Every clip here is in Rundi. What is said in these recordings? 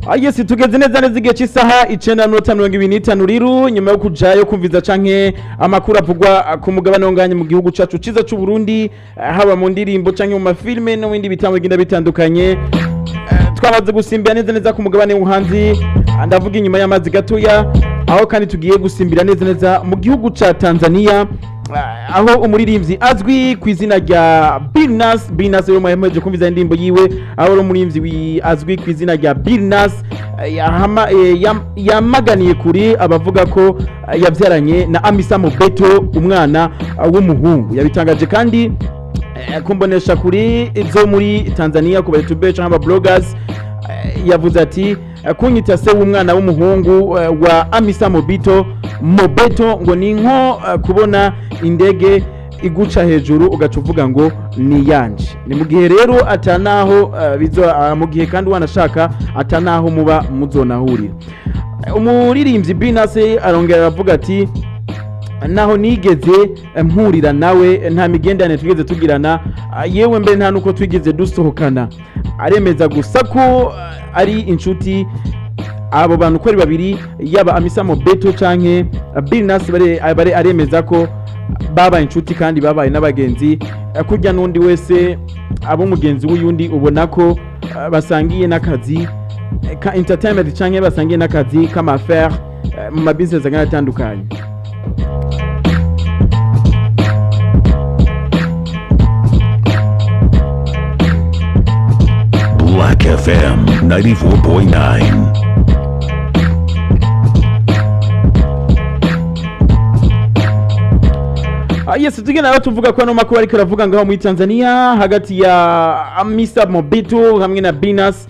Yes, tugeze neza neza igihe cy'isaha 9:25 riru nyuma yo kujayo kumviza canke amakuru avugwa ku mugabane wonganye mu gihugu cacu ciza cy'u Burundi, haba mu ndirimbo canke mu mafilme no bindi bitambo bigenda bitandukanye. Twamaze gusimbira neza neza ku mugabane w'uhanzi, ndavuga inyuma y'amazi gatoya, aho kandi tugiye gusimbira neza neza mu gihugu ca Tanzania, aho umuririmbyi azwi ku izina rya Billnass yo muhemeje kumviza indirimbo yiwe, aho umuririmbyi azwi ku izina rya Billnass yamaganiye kuri abavuga ko yavyaranye na Hamissa mobeto umwana w'umuhungu. Yabitangaje kandi kumbonesha kuri zo muri Tanzania ku YouTube canke aba bloggers, yavuze ati kunyita se w'umwana w'umuhungu wa Hamissa mobeto ngo ni nko kubona indege iguca hejuru ugaca uvuga ngo ni yanje. Ni mu gihe rero atanaho mu gihe kandi wanashaka atanaho muba muzonahurira. Umuririmbyi Billnass arongera aravuga ati naho nigeze mpurira nawe nta migendane twigeze tugirana, yewe mbere nta nuko twigeze dusohokana. Aremeza gusa ko ari inshuti abo bantu ko ari babiri, yaba Hamissa mobeto canke Billnass aremeza ko babaye inshuti kandi babaye n'abagenzi, kurya n'undi wese abo mugenzi w'uyundi ubona ko basangiye n'akazi ka entertainment canke basangiye n'akazi kama affaire mu mabusiness atandukanye. Black FM 94.9. Yes, tugenda naho tuvuga ko no makuru ariko aravuga ngaho muri Tanzania hagati ya Hamissa mobeto hamwe na Billnass.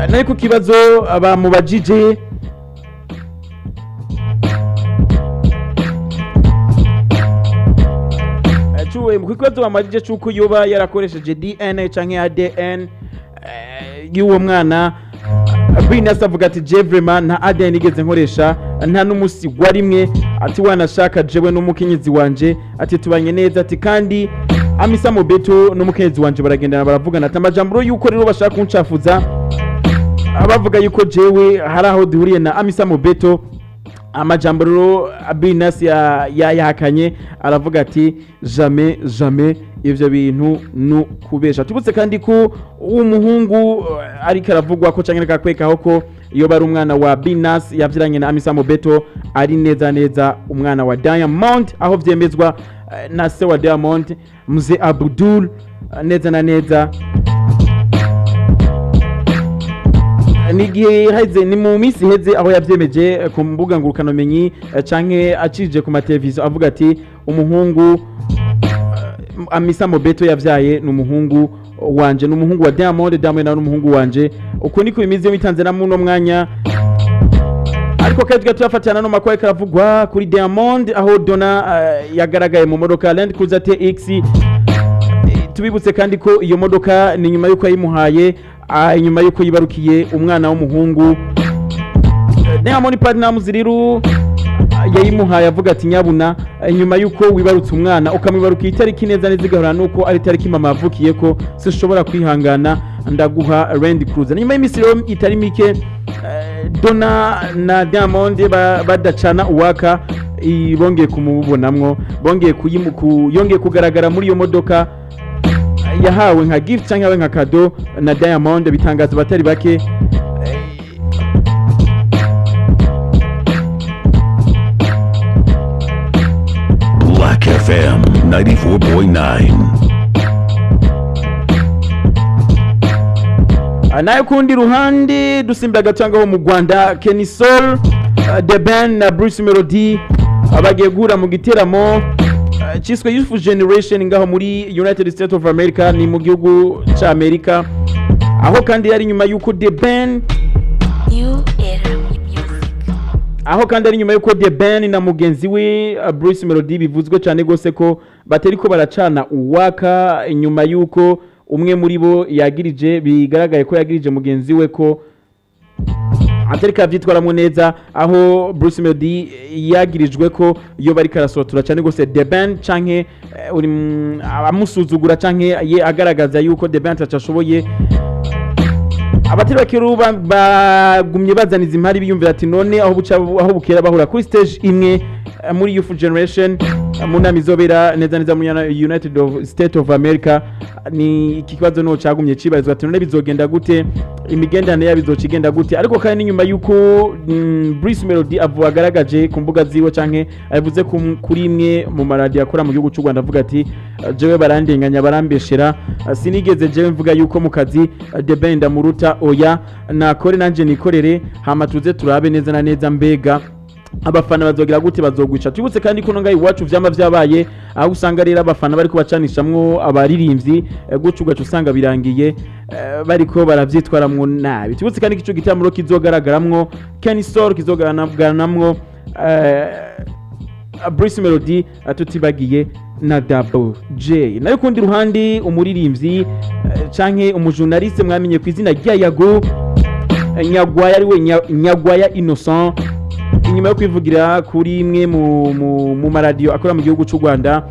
Naye ku kibazo abamubajije ku kibazo bamajije cyuko yoba yarakoresheje DNA canke ADN y'uwo mwana, Billnass avuga ati je vraiment nta ADN igeze nkoresha, nta n'umusi gwa rimwe, ati wanashaka jewe n'umukenyezi wanje ati tubanye neza, ati kandi Hamissa mobeto n'umukenyezi wanje baragendana baravugana, ati amajambo yuko rero bashaka kuncafuza abavuga yuko jewe hari aho duhuriye na Hamissa mobeto. Amajambo rero Billnass yahakanye, aravuga ati jamais ivyo bintu no kubesha. Tubutse kandi ko umuhungu ariko aravugwa ko canke kakwekaho ko iyo bari umwana wa Billnass yavyiranye na Hamissa mobeto ari neza umwana wa Diamond, aho vyemezwa na se wa Diamond Mzee Abdul neza na neza. Ni mu minsi heze aho yavyemeje ku mbuga ngurukanomenyi canke acije ku mateleviziyo avuga ati umuhungu Hamissa mobeto yavyaye n'umuhungu wanje, n'umuhungu wa Diamond na n'umuhungu wanje. Uko niko bimize yo Tanzania mu no mwanya, ariko kandi turafatana no makuru karavugwa kuri Diamond, aho Donna yagaragaye mu modoka Land Cruiser TX. Tubibutse kandi ko iyo modoka ni nyuma yuko yimuhaye inyuma yuko yibarukiye umwana w'umuhungu. Diamond Platnumz rero yayimuhaye avuga ati nyabuna nyuma yuko wibarutse umwana ukamwibaruka itariki neza nizigahura nuko ari tariki mama avukiye ko sishobora kwihangana, ndaguha Land Cruiser. Nyuma y'imisiro itari mike Donna na Diamond badacana uwaka, bongeye kumubonamwo, yongeye kugaragara muri iyo modoka yahawe nka gift cyangwa nka kado na Diamond, bitangaza batari bake. Black FM 94.9. Nayo kundi ruhande dusimba gatangaho mu Rwanda, Kenny Soul, The Band na Bruce Melody abagiye gura mu giteramo cyiswe Youth Generation ngaho muri United States of America, ni mu gihugu ca Amerika, aho kandi yari nyuma yuko The Band The Band na mugenzi we Bruce Melody bivuzwe cyane gose ko bateriko baracana uwaka nyuma yuko umwe muri bo bigaragaye ko yagirije mugenzi we ko atarika vyitwaramwe neza, aho Bruce Melody yagirijwe ko iyo bari karasotura cyane gose The Band canke amusuzugura canke agaragaza yuko The Band atacashoboye abatari bakiru bagumye bazaniza impari biyumvira ati none aho buca aho bukera bahura kuri stage imwe muri Youth Generation mu nama izobera neza neza mu United States of America. Ni iki kibazo no cagumye cibarizwa ati none bizogenda gute, imigendane ya bizocigenda gute, ariko kandi nyuma yuko Bruce Melody agaragaje ku mbuga ziwe canke avuze kuri imwe mu maradiyo akora mu gihugu cy'u Rwanda avuga ati jewe barandenganya barambeshera, sinigeze jewe mvuga yuko mu kazi The Band muruta, oya nakore nanje nikorere hama tuze turabe neza na neza mbega abafana bazogira gute bazogwica. Tubutse kandi kuno ngayi wacu vyama vyabaye aho usanga rero abafana bariko bacanishamwo abaririmbyi gucu gacu usanga birangiye bariko baravyitwaramwo nabi. Tubutse kandi kico gitamuro kizogaragaramwo Kenny Soul, kizogaragaramwo Bruce Melody, tutibagiye na Double J. Nayo kundi ruhandi umuririmbyi canke umujournaliste mwamenye ku izina rya Yago Nyagwaya, ariwe Nyagwaya Innocent, inyuma yo kwivugira kuri imwe mu maradiyo akora mu gihugu cy'u Rwanda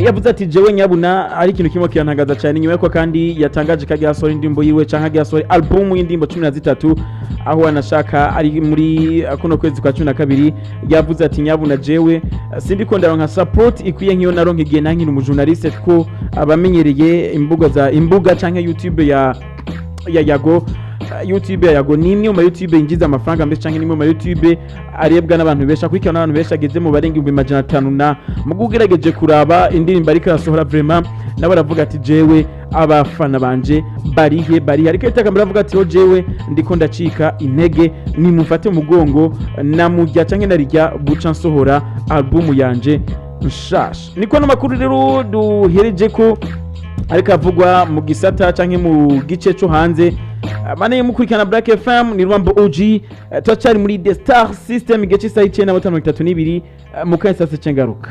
yavuze ati jewe nyabuna ari ikintu kimwe kirantagaza cyane, nyuma yuko kandi yatangaje kagiye asora indimbo yiwe canke agiye asora album y'indimbo 13 aho anashaka ari muri kuno kwezi kwa 12. Yavuze ati nyabuna jewe sindiko ndaronka support ikwiye nkiyo naronka igihe nankina umujournaliste ko abamenyereye imbuga canke YouTube ya Yago. YouTube Yago ni imwe mu YouTube injiza amafaranga mbese canke ni imwe mu YouTube arebwa n'abantu besha kwikana n'abantu besha ageze mu barenga 500 na mugugerageje kuraba indirimbo ariko arasohora vraiment nabo baravuga ati jewe abafana banje barihe ariko itaka baravuga ati jewe ndiko ndacika intege ni mufate umugongo namujya canke narijya buca nsohora album yanje nshasha. Niko no makuru rero duhereje ko ariko avugwa mu gisata canke mu gice cyo hanze. Mane mukurikana Black FM ni Rwambo OG, twacari muri The Star System igice cy'isaha 9:32 mu kanisa se cengaruka.